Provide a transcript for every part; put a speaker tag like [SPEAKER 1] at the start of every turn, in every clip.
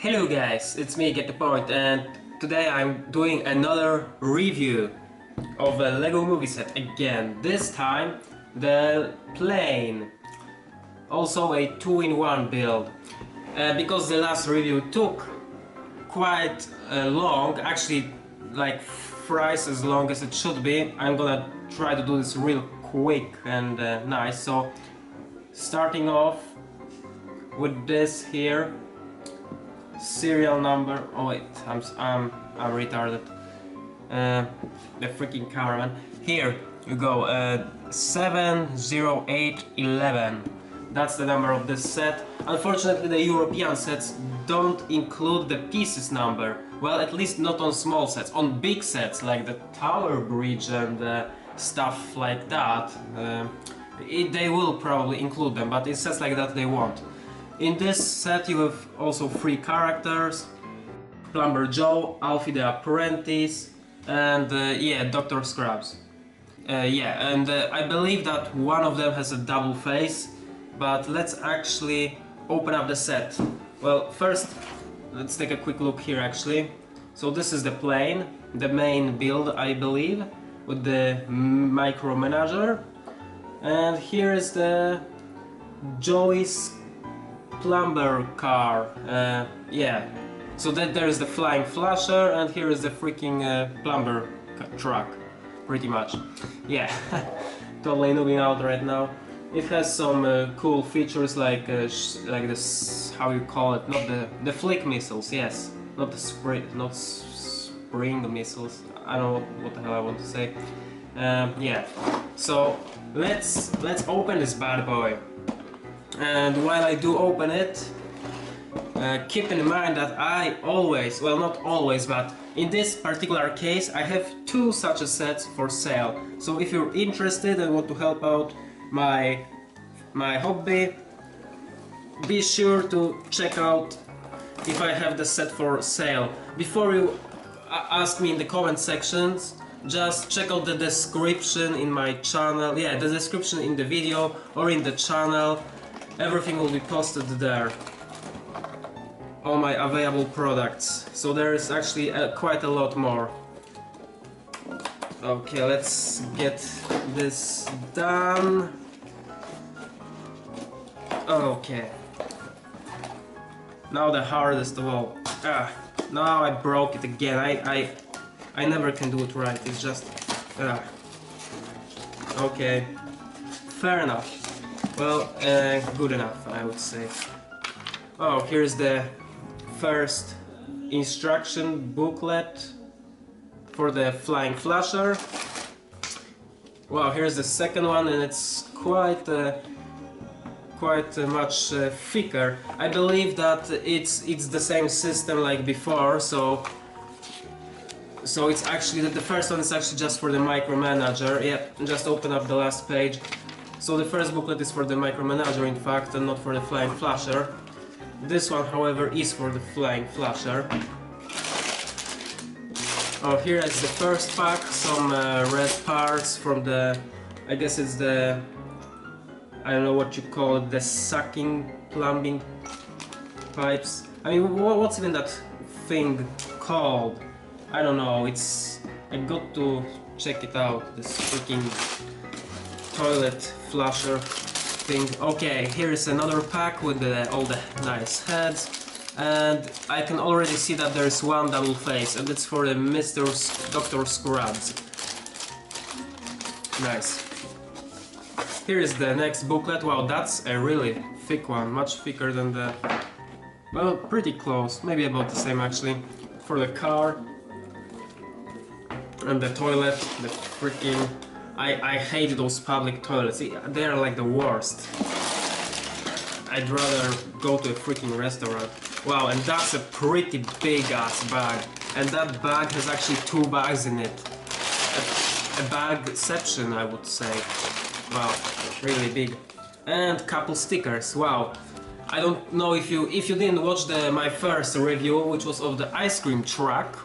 [SPEAKER 1] Hello guys, it's me, Get the Point, and today I'm doing another review of a Lego movie set again. This time the plane, also a 2-in-1 build. Because the last review took quite long, actually like thrice as long as it should be, I'm gonna try to do this real quick and nice. So starting off with this here. Serial number. Oh wait, I'm retarded. The freaking cameraman. Here you go. 70811. That's the number of this set. Unfortunately, the European sets don't include the pieces number. Well, at least not on small sets. On big sets like the Tower Bridge and stuff like that, they will probably include them. But in sets like that, they won't. In this set you have also 3 characters: Plumber Joe, Alfie the Apprentice, and yeah, Dr. Scrubs. I believe that one of them has a double face, but let's actually open up the set. Well, first let's take a quick look here actually. So this is the plane, the main build I believe, with the micromanager, and here is the Joey's plumber car. Yeah, so there is the Flying Flusher, and here is the freaking plumber truck, pretty much. Yeah, totally noobing out right now. It has some cool features like this, how you call it, not the flick missiles, yes, not the spring missiles. I don't know what the hell I want to say. Yeah, so let's open this bad boy. And while I do open it, keep in mind that I always, well not always, but in this particular case I have 2 such a sets for sale. So if you're interested and want to help out my hobby, be sure to check out if I have the set for sale. Before you ask me in the comment sections, just check out the description in my channel, yeah, the description in the video or in the channel. Everything will be posted there, all my available products. So there is actually quite a lot more. Okay, let's get this done. Okay. Now the hardest of all. Now I broke it again. I never can do it right. It's just okay. Fair enough. Well, good enough, I would say. Oh, here's the first instruction booklet for the Flying Flusher. Wow, here's the second one, and it's quite much thicker. I believe that it's the same system like before, so it's actually the first one is actually just for the micromanager. Yep, just open up the last page. So the first booklet is for the micromanager in fact, and not for the Flying Flusher. This one however is for the Flying Flusher. Oh, here is the first pack, some red parts from the, I guess it's the, I don't know what you call it, the sucking plumbing pipes. I mean, what's even that thing called? I don't know, it's, I got to check it out, this freaking toilet flusher thing. Okay, here is another pack with all the nice heads, and I can already see that there is one double face, and it's for the Dr. Scrubs. Nice. Here is the next booklet. Wow, that's a really thick one, much thicker than the, well, pretty close, maybe about the same actually, for the car and the toilet, the freaking, I hate those public toilets. They are like the worst. I'd rather go to a freaking restaurant. Wow, and that's a pretty big ass bag. And that bag has actually 2 bags in it. A bagception, I would say. Wow, really big. And couple stickers. Wow. I don't know if you didn't watch my first review, which was of the ice cream truck.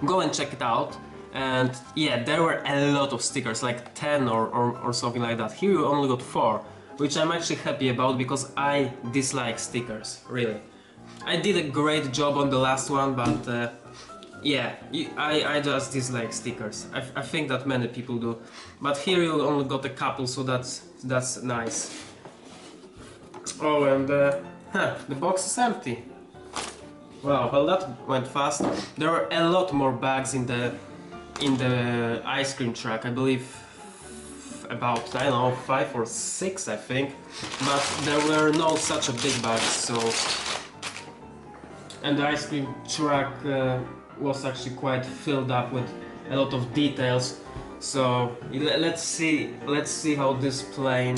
[SPEAKER 1] Go and check it out. And yeah, there were a lot of stickers, like 10 or something like that. Here you only got 4, which I'm actually happy about because I dislike stickers, really. I did a great job on the last one, but yeah, I just dislike stickers. I think that many people do, but here you only got a couple, so that's nice. Oh, and the box is empty. Wow, well that went fast. There are a lot more bags in the ice cream truck. I believe about, I don't know, 5 or 6, I think, but there were no such a big bags. So, and the ice cream truck was actually quite filled up with a lot of details. So let's see how this plane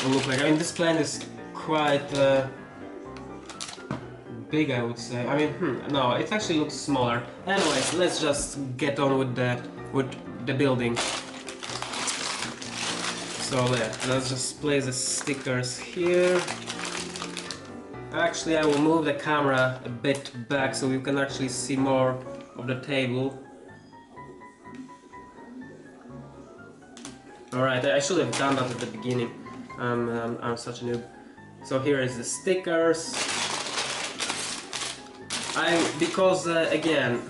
[SPEAKER 1] will look like. I mean, this plane is quite big, I would say. I mean, no, it actually looks smaller. Anyways, let's just get on with the building. So yeah, let's just place the stickers here. Actually, I will move the camera a bit back so you can actually see more of the table. Alright, I should have done that at the beginning. I'm such a noob. So here is the stickers. Because again,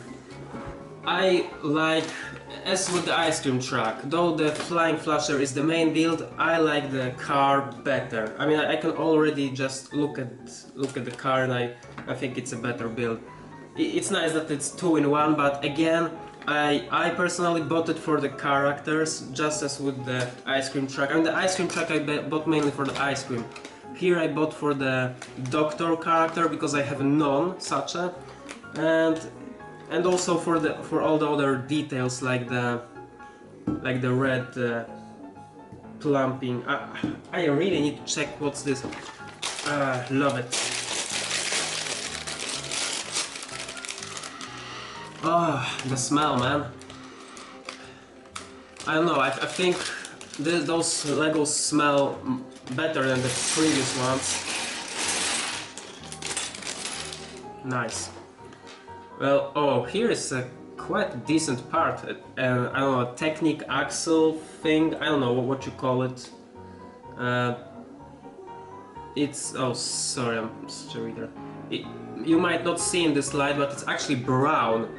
[SPEAKER 1] I like, as with the ice cream truck, though the Flying Flusher is the main build, I like the car better. I mean, I can already just look at the car, and I think it's a better build. It's nice that it's 2 in 1, but again, I personally bought it for the characters, just as with the ice cream truck. I mean, the ice cream truck I bought mainly for the ice cream. Here I bought for the doctor character because I have none such a, and also for all the other details like the red plumping. I really need to check what's this. Love it. The smell, man. I don't know. I think those Legos smell better than the previous ones. Nice. Well, oh, here is a quite decent part. I don't know, a Technic axle thing. I don't know what you call it. It's, oh, sorry, I'm such a reader. You might not see in this slide, but it's actually brown.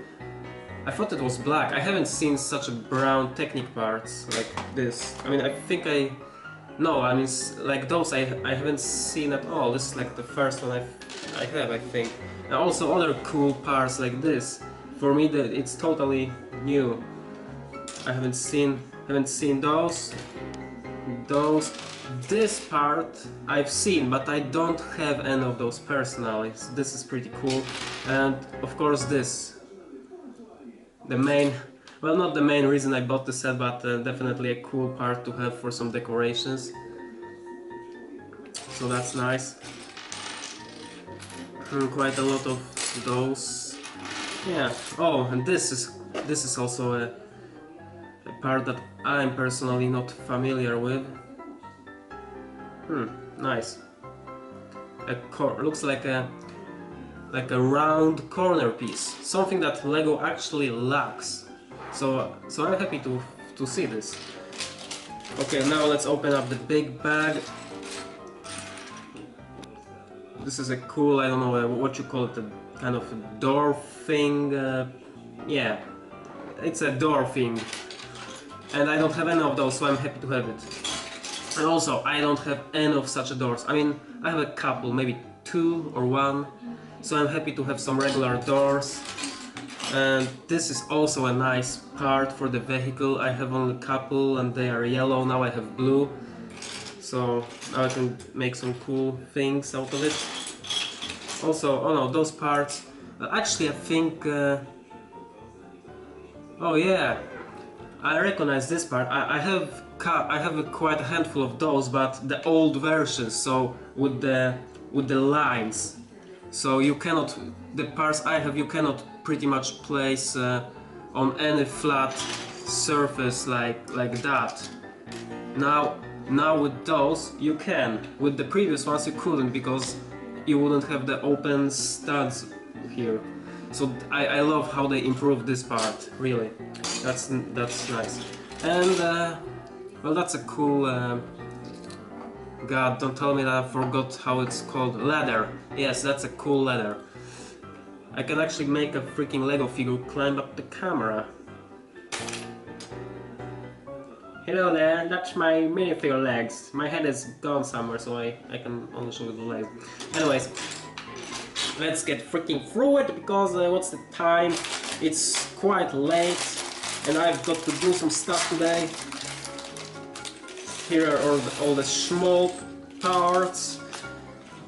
[SPEAKER 1] I thought it was black. I haven't seen such a brown Technic parts like this. I mean, I think no, I mean, like those I haven't seen at all. This is like the first one I have, I think. And also other cool parts like this. For me, it's totally new. I haven't seen those. This part I've seen, but I don't have any of those personally. So this is pretty cool. And of course this. The main, well, not the main reason I bought the set, but definitely a cool part to have for some decorations. So that's nice. Quite a lot of those. Yeah. Oh, and this is also a part that I'm personally not familiar with. Nice. Looks like a round corner piece, something that Lego actually lacks. So I'm happy to see this. Okay, now let's open up the big bag. This is a cool, I don't know what you call it, a kind of door thing. Yeah, it's a door thing. And I don't have any of those, so I'm happy to have it. And also, I don't have any of such doors. I mean, I have a couple, maybe 2 or 1. So I'm happy to have some regular doors. And this is also a nice part for the vehicle. I have only a couple and they are yellow, now I have blue. So now I can make some cool things out of it. Also, oh no, those parts, actually I think, oh yeah, I recognize this part. I have quite a handful of those, but the old versions, so with the lines. So you cannot, the parts I have, you cannot pretty much place on any flat surface like that. Now with those you can. With the previous ones you couldn't, because you wouldn't have the open studs here. So I love how they improved this part, really. That's nice. And well, that's a cool God, don't tell me that I forgot how it's called. Ladder. Yes, that's a cool ladder. I can actually make a freaking Lego figure climb up the camera. Hello there, that's my minifigure legs. My head is gone somewhere, so I can only show you the legs. Anyways, let's get freaking through it, because what's the time? It's quite late, and I've got to do some stuff today. Here are all the small parts,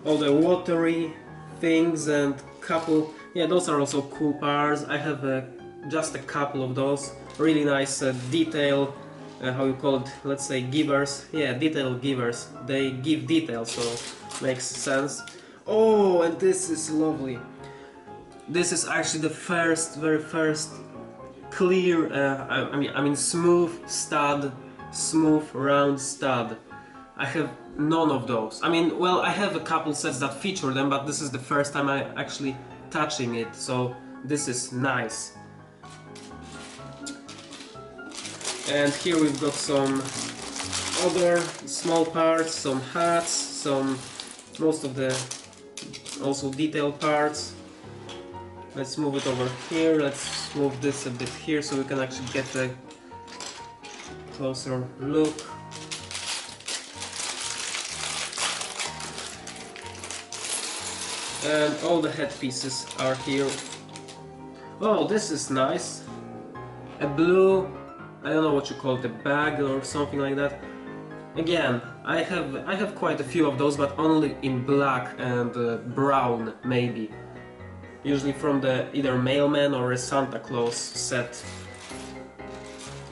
[SPEAKER 1] all the watery things, and couple. Yeah, those are also cool parts. I have just a couple of those. Really nice detail. How you call it? Let's say givers. Yeah, detail givers. They give detail, so makes sense. Oh, and this is lovely. This is actually the very first clear. I mean, smooth stud, smooth round stud. I have none of those. I mean, well, I have a couple sets that feature them, but this is the first time I actually touching it. So this is nice. And here we've got some other small parts, some hats, most of the also detail parts. Let's move it over here. Let's move this a bit here so we can actually get a closer look. And all the head pieces are here. Oh, this is nice. A blue, I don't know what you call it, a bag or something like that. Again, I have quite a few of those, but only in black and brown, maybe. Usually from the either Mailman or a Santa Claus set.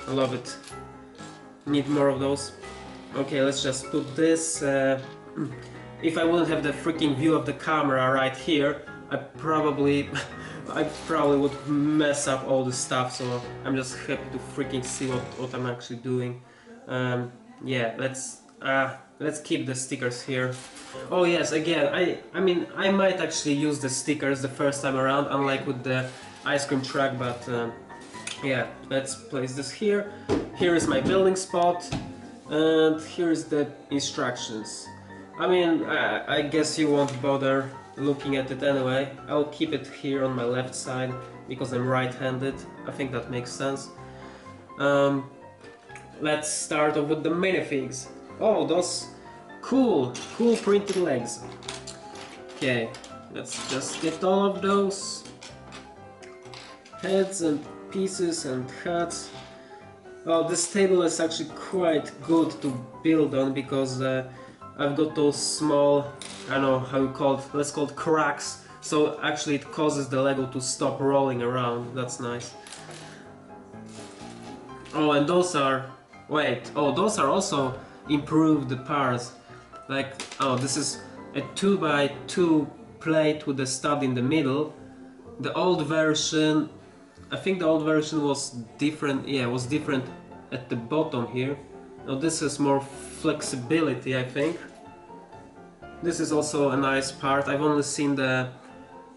[SPEAKER 1] I love it. Need more of those. Okay, let's just put this. If I wouldn't have the freaking view of the camera right here, I probably would mess up all the stuff, so I'm just happy to freaking see what I'm actually doing. Yeah, let's keep the stickers here. Oh yes, again, I mean, I might actually use the stickers the first time around, unlike with the ice cream truck, but yeah, let's place this here. Here is my building spot, and here is the instructions. I mean, I guess you won't bother looking at it anyway. I'll keep it here on my left side because I'm right-handed. I think that makes sense. Let's start off with the minifigs. Oh, those cool printed legs. Okay, let's just get all of those heads and pieces and hats. Oh, this table is actually quite good to build on because I've got those small, I don't know how you call it, let's call it cracks, so actually it causes the Lego to stop rolling around. That's nice. Oh, and those are, wait, oh, those are also improved parts. Like, oh, this is a 2x2 plate with a stud in the middle. The old version, I think the old version was different, yeah, it was different at the bottom here. Now this is more flexibility, I think. This is also a nice part. I've only seen the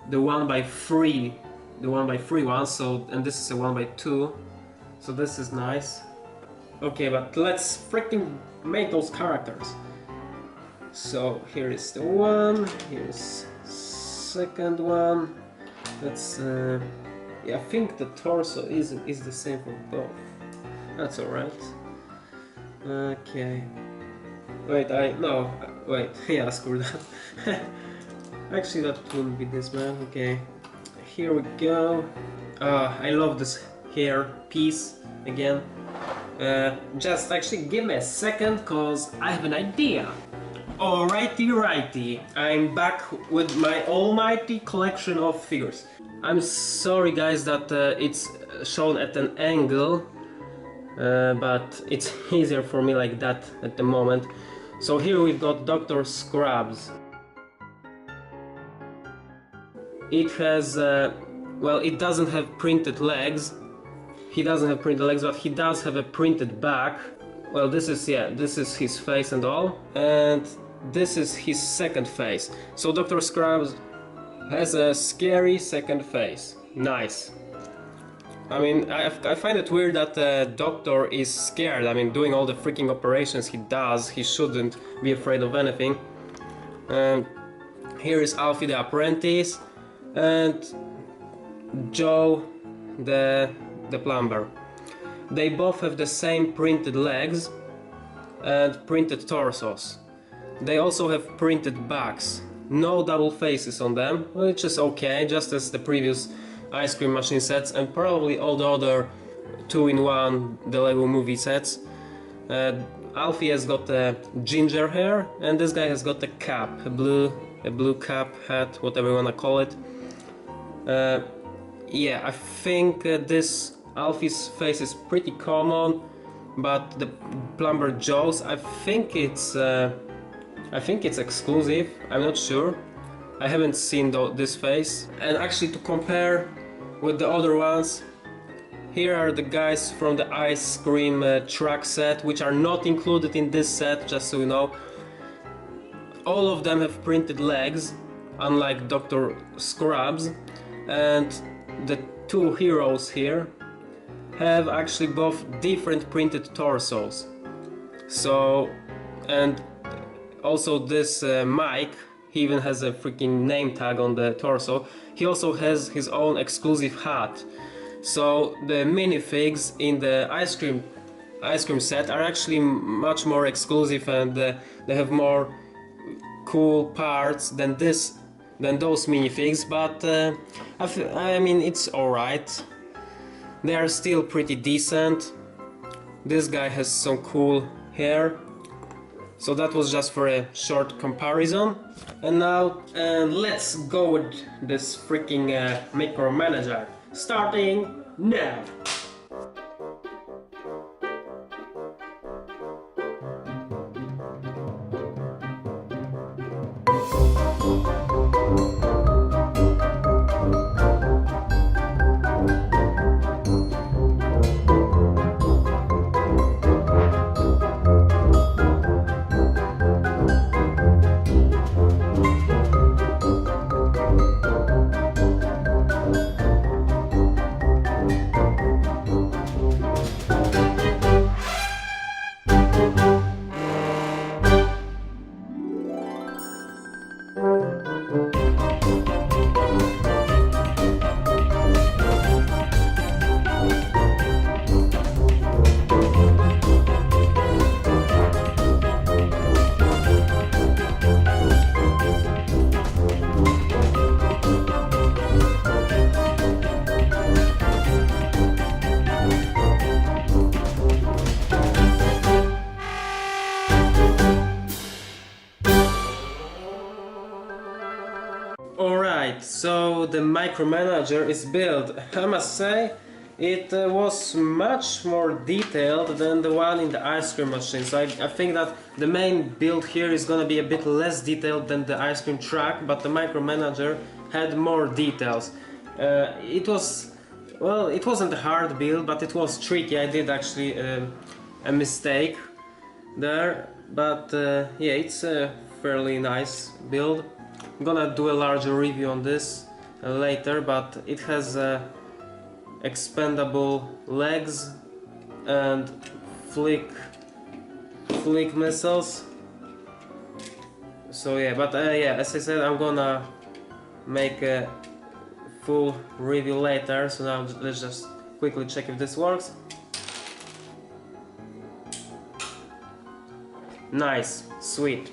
[SPEAKER 1] 1x3, the 1x3 one, so, and this is a 1x2, so this is nice. Okay, but let's freaking make those characters. So here is the one, here's second one. Let's yeah, I think the torso is the same for both. That's alright. Okay. Wait, yeah, screw that. Actually, that wouldn't be this man. Okay, here we go. I love this hair piece again. Just actually give me a second, cause I have an idea. Alrighty, I'm back with my almighty collection of figures. I'm sorry guys that it's shown at an angle, but it's easier for me like that at the moment. So here we've got Dr. Scrubs. It has, well, it doesn't have printed legs. He doesn't have printed legs, but he does have a printed back. Well, this is, yeah, this is his face and all. And this is his second face. So Dr. Scrubs has a scary second face. Nice. I mean, I find it weird that the doctor is scared. I mean, doing all the freaking operations he does, he shouldn't be afraid of anything. Here is Alfie the apprentice and Joe the plumber. They both have the same printed legs and printed torsos. They also have printed backs. No double faces on them, which is okay, just as the previous ice cream machine sets and probably all the other 2-in-1 the Lego movie sets. Alfie has got a ginger hair and this guy has got a cap, a blue cap, hat, whatever you wanna call it. Yeah, I think this Alfie's face is pretty common, but the plumber Joe's, I think it's exclusive. I'm not sure. I haven't seen this face. And actually, to compare with the other ones, here are the guys from the ice cream truck set, which are not included in this set, just so you know. All of them have printed legs, unlike Dr. Scrubs, and the two heroes here have actually both different printed torsos. So, and also this Mike, he even has a freaking name tag on the torso. He also has his own exclusive hat. So the minifigs in the ice cream set are actually much more exclusive, and they have more cool parts than those minifigs. But I mean, it's alright. They are still pretty decent. This guy has some cool hair. So that was just for a short comparison. And now let's go with this freaking micromanager. Starting now! Alright, so the micromanager is built. I must say, it was much more detailed than the one in the ice cream machine. So I think that the main build here is gonna be a bit less detailed than the ice cream truck, but the micromanager had more details. It wasn't a hard build, but it was tricky. I did actually a mistake there, but yeah, it's a fairly nice build. I'm gonna do a larger review on this later, but it has expandable legs and flick missiles. So yeah, but yeah, as I said, I'm gonna make a full review later. So now let's just quickly check if this works. Nice, sweet.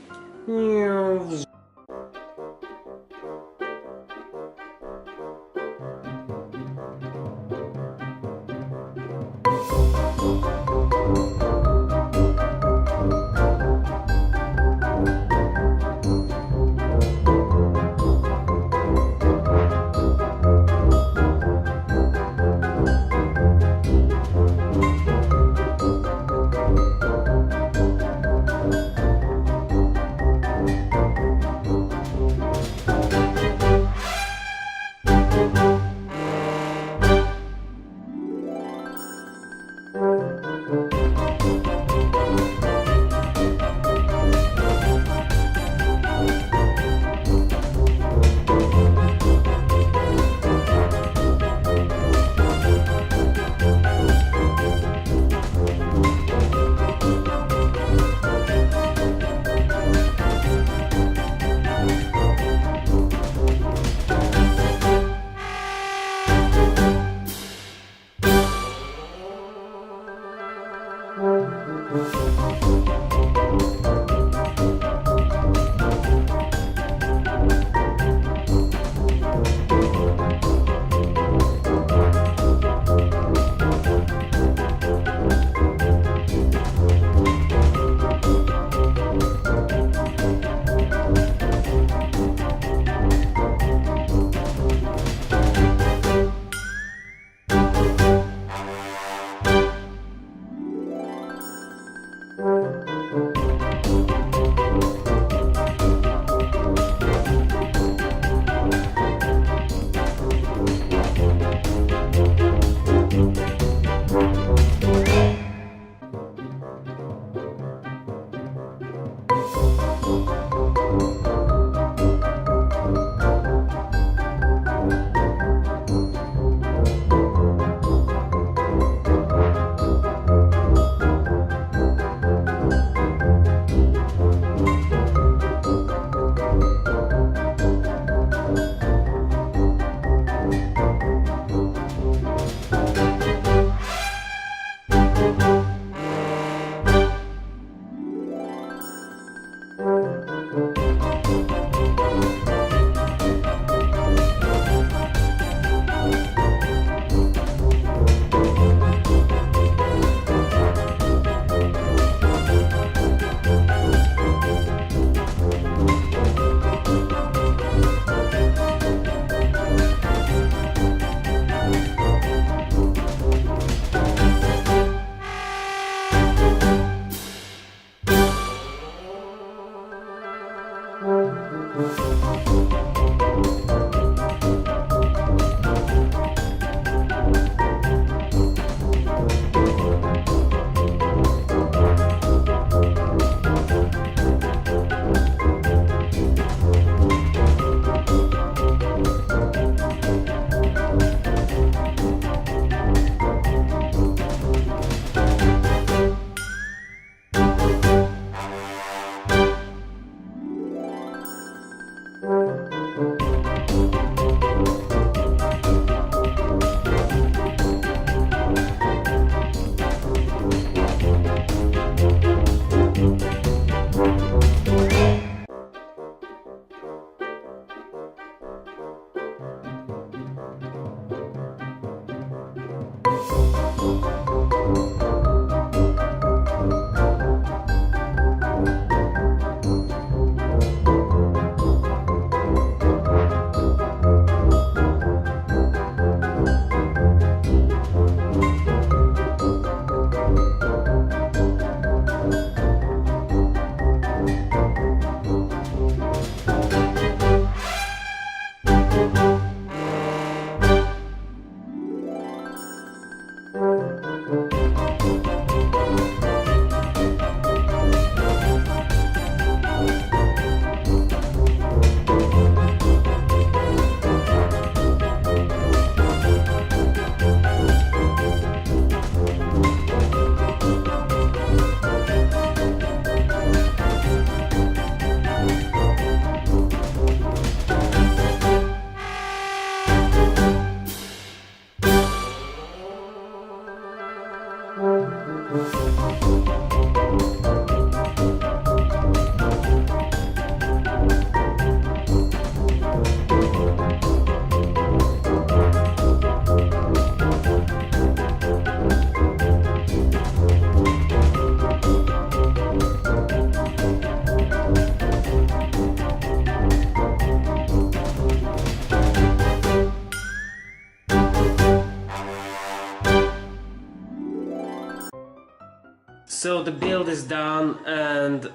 [SPEAKER 1] So the build is done, and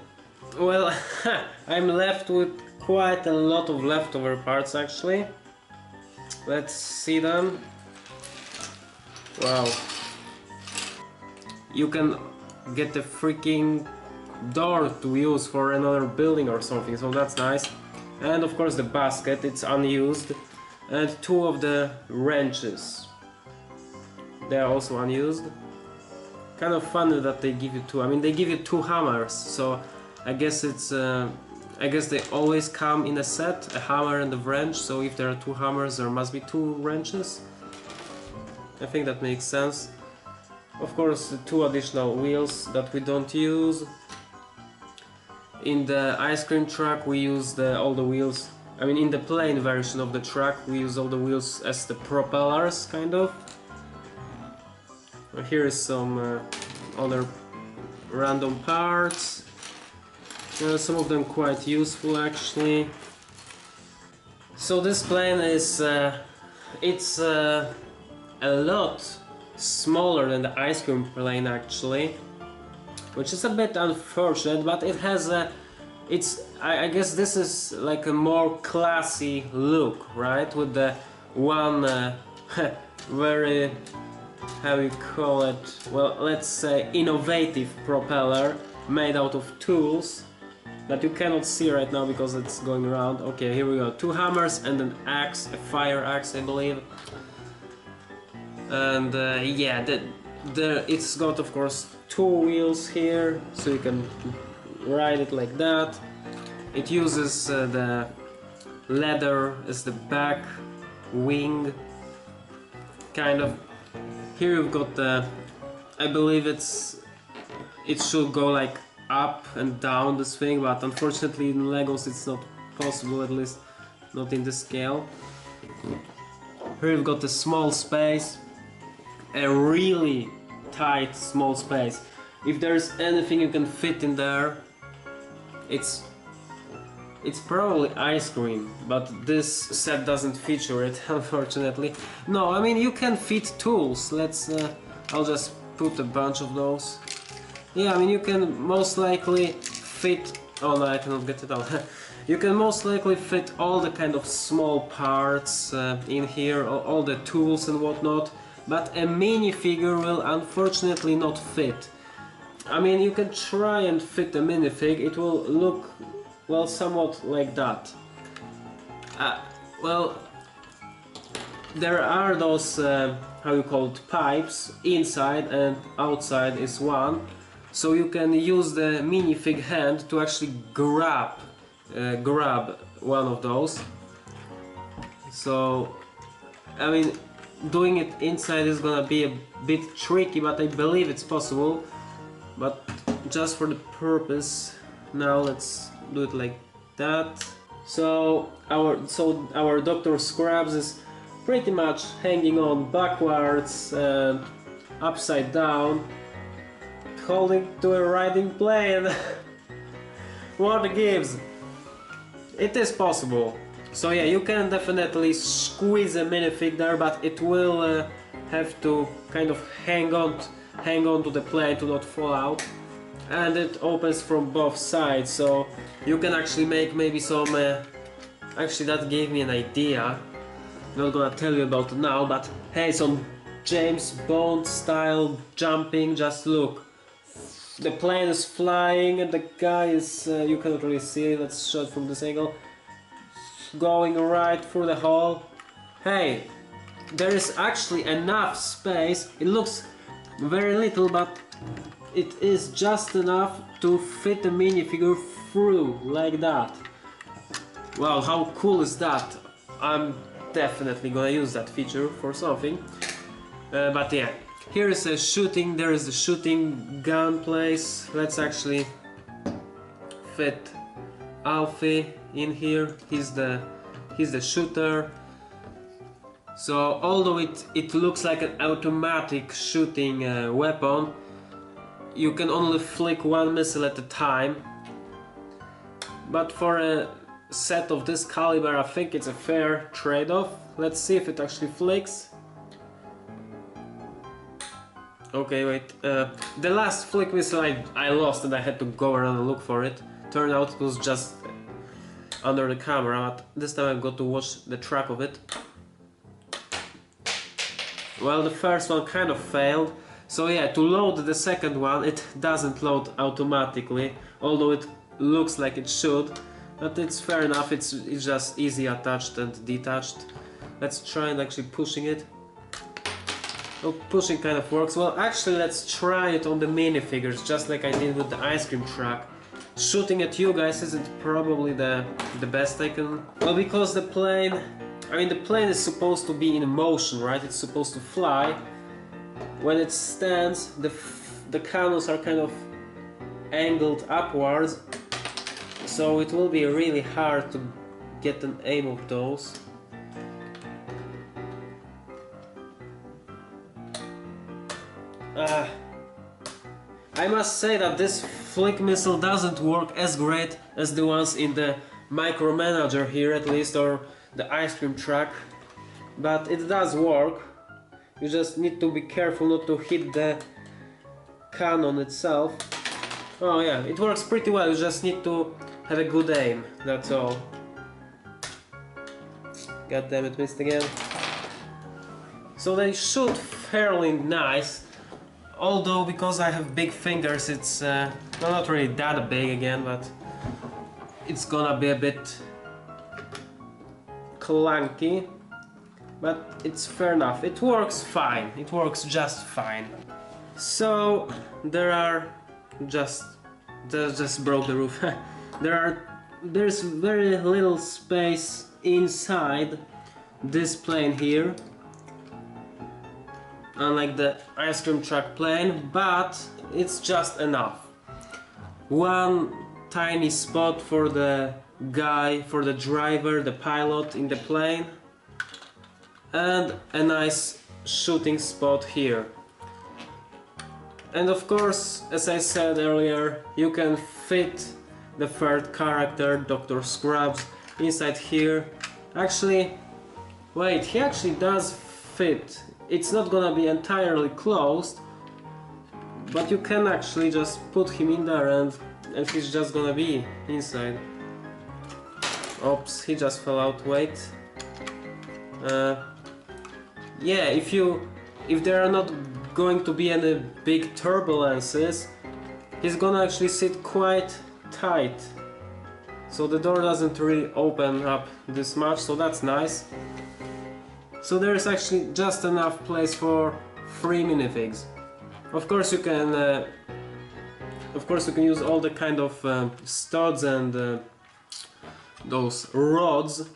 [SPEAKER 1] well, I'm left with quite a lot of leftover parts actually. Let's see them. Wow. You can get the freaking door to use for another building or something, so that's nice. And of course the basket, it's unused. And two of the wrenches. They are also unused. Kind of funny that they give you two. I mean, they give you two hammers, so I guess it's I guess they always come in a set, a hammer and a wrench, so if there are two hammers there must be two wrenches. I think that makes sense. Of course, the two additional wheels that we don't use. In the ice cream truck we use all the wheels. I mean, in the plain version of the truck we use all the wheels as the propellers, kind of. Here is some other random parts. Some of them quite useful actually. So this plane is it's a lot smaller than the ice cream plane actually, which is a bit unfortunate, but it has a I guess this is like a more classy look, right? With the one very, how you call it, well, let's say innovative propeller made out of tools that you cannot see right now because it's going around. Okay, here we go. Two hammers and an axe, a fire axe I believe. And yeah, it's got of course two wheels here, so you can ride it like that. It uses the leather as the back wing, kind of. Here you've got the, I believe it should go like up and down this thing, but unfortunately in Legos it's not possible, at least not in the scale. Here you've got the small space, a really tight small space. If there's anything you can fit in there, it's probably ice cream, but this set doesn't feature it, unfortunately. No, I mean, you can fit tools. I'll just put a bunch of those. Yeah, I mean, you can most likely fit... Oh no, I cannot get it out. You can most likely fit all the kind of small parts in here, all the tools and whatnot, but a minifigure will unfortunately not fit. I mean, you can try and fit a minifig, it will look, well, somewhat like that. Well, there are those, how you call it, pipes, inside and outside is one, so you can use the minifig hand to actually grab one of those. So, I mean, doing it inside is gonna be a bit tricky, but I believe it's possible. But just for the purpose, now let's do it like that. So our Dr. Scrubs is pretty much hanging on backwards and upside down, holding to a riding plane. What gives? It is possible. So yeah, you can definitely squeeze a minifig there, but it will have to kind of hang on to the plane to not fall out. And it opens from both sides, so you can actually make maybe some... actually, that gave me an idea. Not gonna tell you about it now, but hey, some James Bond style jumping. Just look, the plane is flying and the guy is, you cannot really see, let's show it from this angle, going right through the hole. Hey, there is actually enough space. It looks very little, but it is just enough to fit a minifigure through, like that. Wow, how cool is that? I'm definitely gonna use that feature for something. But yeah, here is a shooting, there is the shooting gun place. Let's actually fit Alfie in here. He's the shooter. So although it looks like an automatic shooting weapon, you can only flick one missile at a time. But for a set of this caliber, I think it's a fair trade-off. Let's see if it actually flicks. Okay, wait. The last flick missile I lost and I had to go around and look for it. Turned out it was just under the camera, but this time I've got to watch the track of it. Well, the first one kind of failed. So yeah, to load the second one, it doesn't load automatically, although it looks like it should. But it's fair enough, it's just easy attached and detached. Let's try and actually pushing it. Oh, pushing kind of works. Well, actually, let's try it on the minifigures, just like I did with the ice cream truck. Shooting at you guys isn't probably the best I can... Well, because the plane is supposed to be in motion, right? It's supposed to fly. When it stands, the cannons are kind of angled upwards, so it will be really hard to get an aim of those. I must say that this flick missile doesn't work as great as the ones in the micromanager here, at least, or the ice cream truck, but it does work. You just need to be careful not to hit the cannon itself. Oh yeah, it works pretty well, you just need to have a good aim, that's all. God damn it, missed again. So they shoot fairly nice, although because I have big fingers it's not really that big again, but it's gonna be a bit clunky. But it's fair enough, it works fine, it works just fine. So they just broke the roof. There's very little space inside this plane here, unlike the ice cream truck plane, but it's just enough. One tiny spot for the guy, for the driver, the pilot in the plane, and a nice shooting spot here. And of course, as I said earlier, you can fit the third character, Dr. Scrubs, inside here. Actually, wait, he actually does fit. It's not gonna be entirely closed, but you can actually just put him in there and he's just gonna be inside. Oops, he just fell out, wait. Yeah, if there are not going to be any big turbulences, he's gonna actually sit quite tight. So the door doesn't really open up this much, so that's nice. So there's actually just enough place for 3 minifigs. Of course you can use all the kind of studs and those rods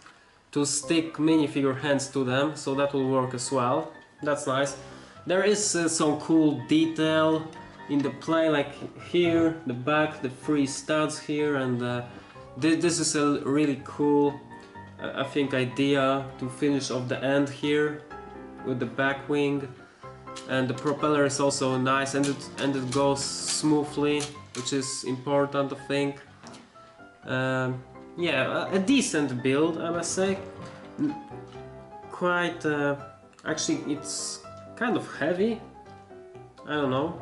[SPEAKER 1] to stick minifigure hands to them, so that will work as well. That's nice. There is some cool detail in the plane, like here, the back, the 3 studs here, and this is a really cool, I think, idea to finish off the end here with the back wing. And the propeller is also nice, and it goes smoothly, which is important, I think. Yeah, a decent build, I must say. Quite, actually it's kind of heavy, I don't know.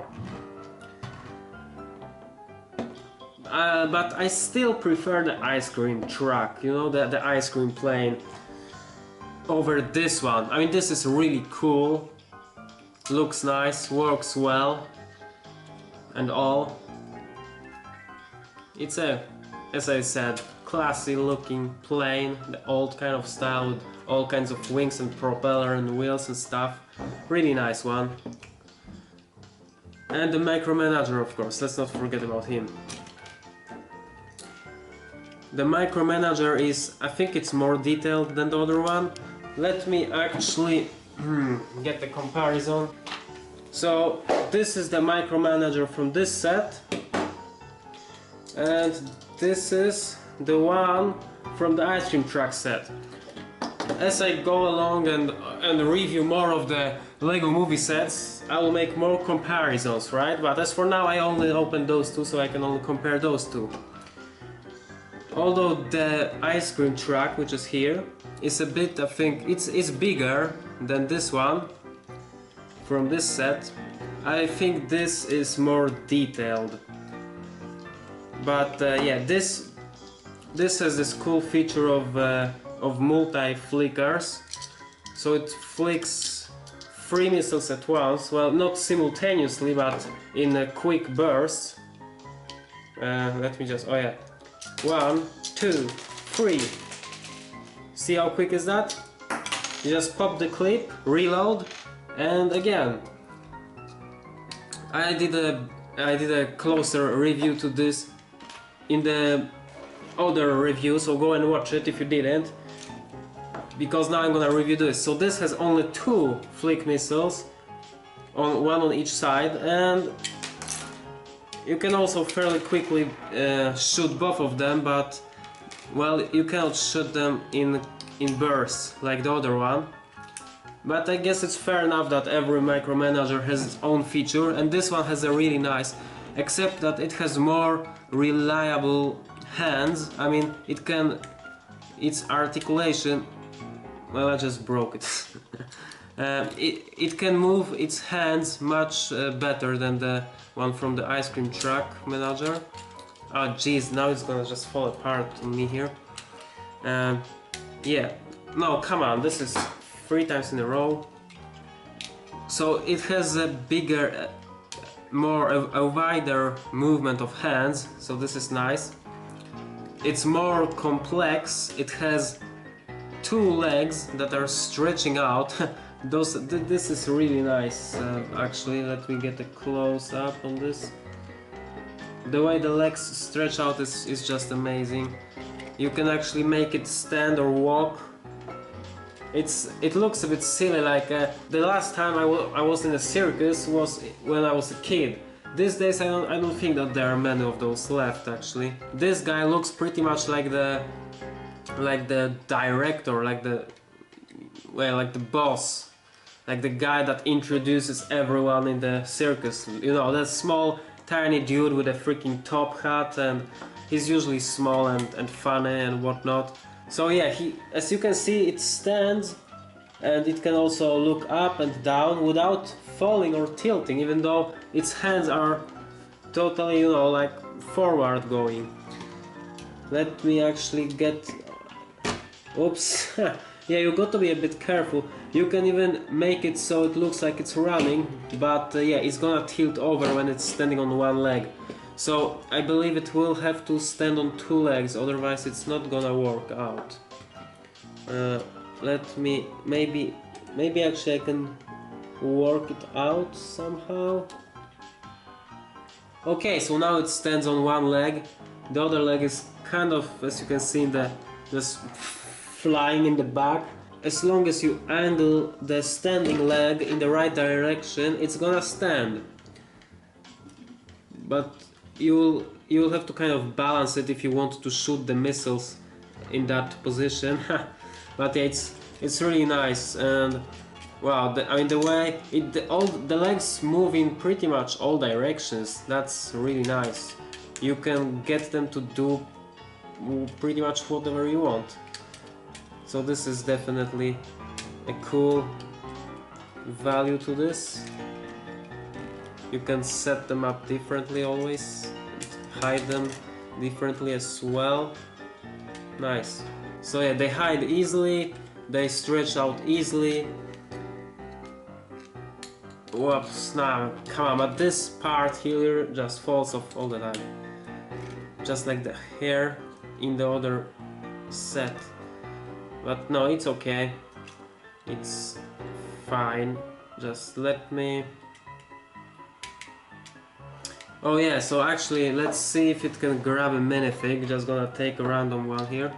[SPEAKER 1] But I still prefer the ice cream truck, you know, the ice cream plane, over this one. I mean, this is really cool, looks nice, works well, and all. It's a, as I said, classy looking plane, the old kind of style with all kinds of wings and propeller and wheels and stuff. Really nice one. And the micromanager, of course, let's not forget about him. The micromanager is, I think it's more detailed than the other one. Let me actually get the comparison. So this is the micromanager from this set, and this is the one from the ice cream truck set. As I go along and review more of the Lego movie sets, I will make more comparisons, right? But as for now, I only opened those two, so I can only compare those two. Although the ice cream truck, which is here, is a bit, I think, it's bigger than this one from this set. I think this is more detailed. But yeah, this has this cool feature of multi-flickers. So it flicks 3 missiles at once, well, not simultaneously, but in a quick burst. Let me just, oh yeah, 1, 2, 3. See how quick is that? You just pop the clip, reload, and again. I did a closer review to this in the other review, so go and watch it if you didn't, because now I'm gonna review this. So this has only 2 flick missiles, one on each side, and you can also fairly quickly shoot both of them, but well, you cannot shoot them in bursts like the other one. But I guess it's fair enough that every micromanager has its own feature, and this one has a really nice, except that it has more reliable hands. I mean, its articulation, well, I just broke it. It can move its hands much better than the one from the ice cream truck manager. Oh jeez, now it's gonna just fall apart on me here. Yeah, no, come on, this is 3 times in a row. So it has a bigger, a wider movement of hands, so this is nice. It's more complex. It has 2 legs that are stretching out. This is really nice. Actually, let me get a close up on this. The way the legs stretch out is just amazing. You can actually make it stand or walk. It looks a bit silly, like the last time I was in a circus was when I was a kid. These days I don't think that there are many of those left, actually. This guy looks pretty much like the director, like the boss, like the guy that introduces everyone in the circus. You know, that small tiny dude with a freaking top hat, and he's usually small and funny and whatnot. So yeah, as you can see, it stands, and it can also look up and down without falling or tilting, even though its hands are totally, you know, like forward going. Let me actually get... Oops. Yeah, you got to be a bit careful. You can even make it so it looks like it's running, but yeah, it's gonna tilt over when it's standing on one leg. So I believe it will have to stand on 2 legs, otherwise it's not gonna work out. Let me, maybe actually I can work it out somehow. Okay, so now it stands on 1 leg. The other leg is kind of, as you can see, just flying in the back. As long as you angle the standing leg in the right direction, it's gonna stand. But you'll have to kind of balance it if you want to shoot the missiles in that position. But yeah, it's really nice, and wow, I mean the way the legs move in pretty much all directions. That's really nice. You can get them to do pretty much whatever you want. So this is definitely a cool value to this. You can set them up differently always, hide them differently as well. Nice. So yeah, they hide easily, they stretch out easily. Whoops, nah, come on, but this part here just falls off all the time. Just like the hair in the other set. But no, it's okay. It's fine. Just let me... Oh yeah, so actually let's see if it can grab a minifig. Just gonna take a random one here.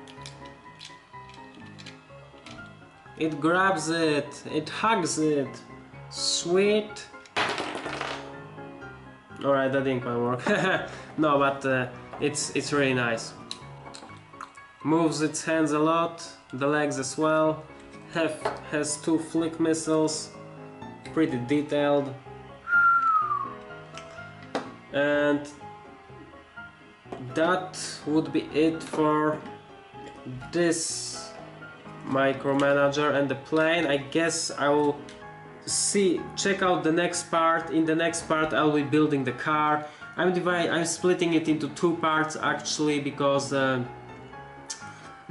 [SPEAKER 1] It grabs it, it hugs it. Sweet. Alright, that didn't quite work. No, but it's really nice. Moves its hands a lot, the legs as well. Has 2 flick missiles, pretty detailed. And that would be it for this micromanager and the plane. I guess I will check out the next part. In the next part I'll be building the car. I'm splitting it into two parts actually, because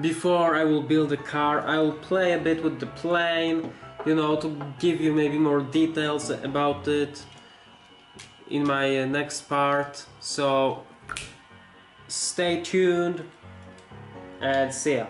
[SPEAKER 1] before I will build the car I will play a bit with the plane, you know, to give you maybe more details about it in my next part. So stay tuned and see ya.